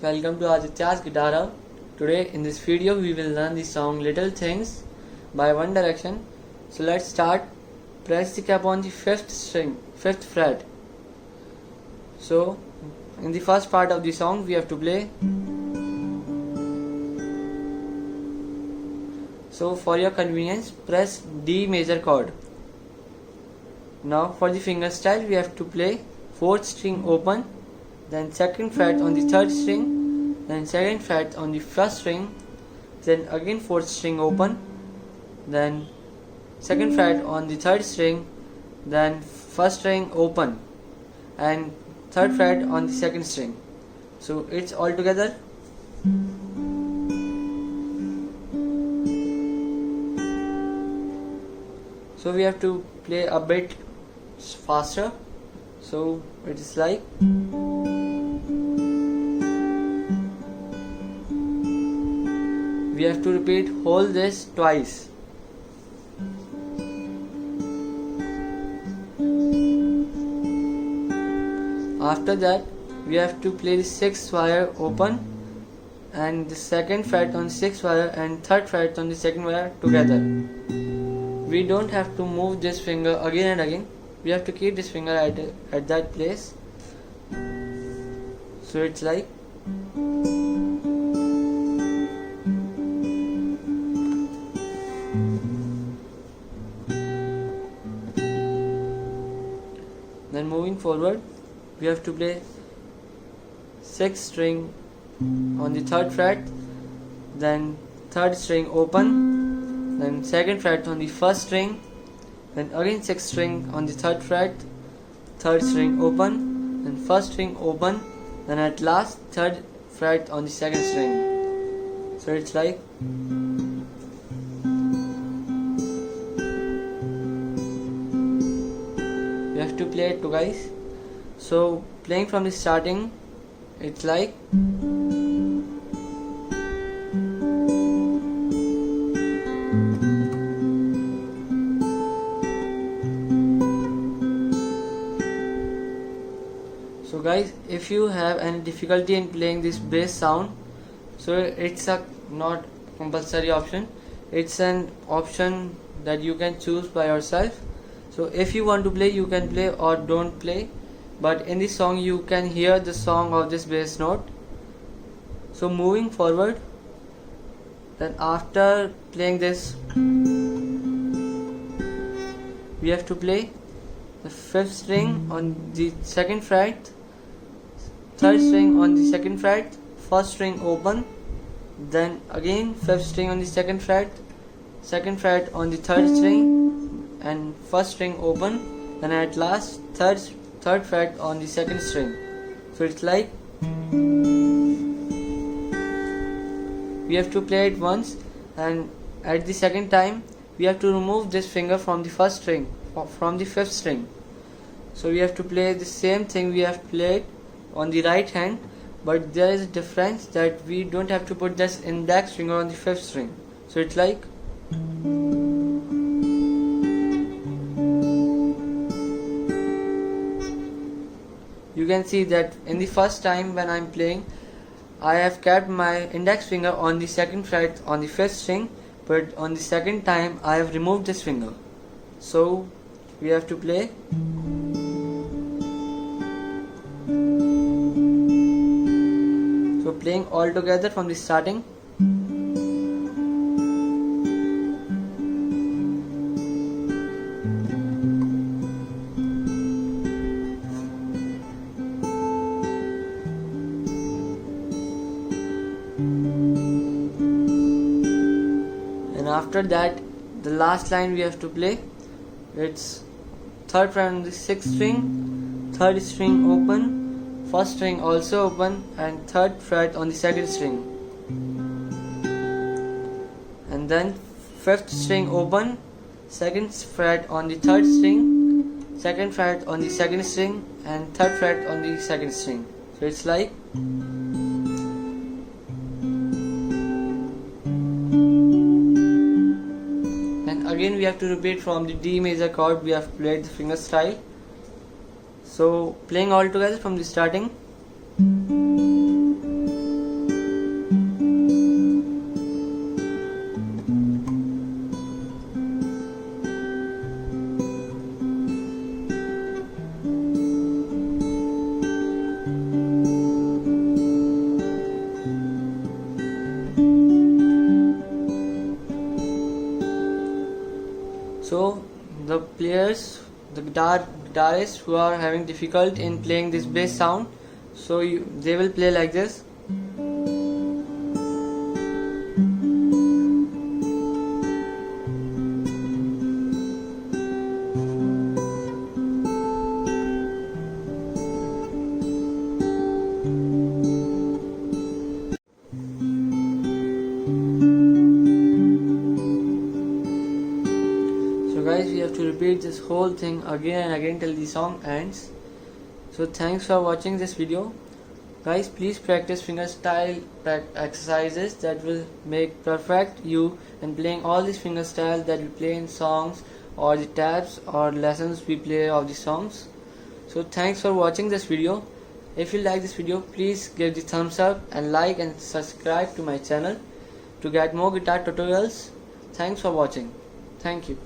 welcome to Aditya's Guitar Hub. Today in this video we will learn the song Little Things by One Direction. So let's start. Press the cap on the 5th fret. So in the first part of the song we have to play. So for your convenience, press D major chord. Now for the fingerstyle we have to play 4th string open, then 2nd fret on the 3rd string, then 2nd fret on the 1st string, then again 4th string open, then 2nd fret on the 3rd string, then 1st string open, and 3rd fret on the 2nd string. So it's all together. So we have to play a bit faster. So it is like we have to repeat whole this twice. After that we have to play the 6th wire open and the 2nd fret on 6th wire and 3rd fret on the 2nd wire together. We don't have to move this finger again and again. We have to keep this finger at that place. So it's like then moving forward we have to play 6th string on the 3rd fret, then 3rd string open, then 2nd fret on the 1st string, then again 6th string on the 3rd fret, 3rd string open, then 1st string open, then at last 3rd fret on the 2nd string. So it's like you have to play it too, guys. So playing from the starting, it's like so guys, if you have any difficulty in playing this bass sound, so it's a not compulsory option, it's an option that you can choose by yourself. So if you want to play, you can play or don't play, but in this song you can hear the song of this bass note. So moving forward, then after playing this we have to play the 5th string on the 2nd fret, 3rd string on the 2nd fret, 1st string open, then again 5th string on the 2nd fret, 2nd fret on the 3rd string and 1st string open, then at last 3rd fret on the 2nd string. So it's like we have to play it once, and at the second time we have to remove this finger from the 1st string, from the 5th string. So we have to play the same thing we have played on the right hand, but there is a difference that we don't have to put this index finger on the 5th string. So it's like you can see that in the first time when I'm playing, I have kept my index finger on the 2nd fret on the 5th string, but on the second time I have removed this finger. So we have to play playing all together from the starting. And after that, the last line we have to play, it's 3rd fret on the 6th string, 3rd string open, 1st string also open, and 3rd fret on the 2nd string, and then 5th string open, 2nd fret on the 3rd string, 2nd fret on the 2nd string, and 3rd fret on the 2nd string. So it's like and again we have to repeat from the D major chord we have played the finger style. So playing all together from the starting. So the players, the guitarists who are having difficult in playing this bass sound, so they will play like this. So guys, we have to repeat this whole thing again and again till the song ends. So thanks for watching this video. Guys, please practice fingerstyle exercises that will make perfect you in playing all these fingerstyles that we play in songs or the tabs or lessons we play of the songs. So thanks for watching this video. If you like this video, please give the thumbs up and like and subscribe to my channel to get more guitar tutorials. Thanks for watching. Thank you.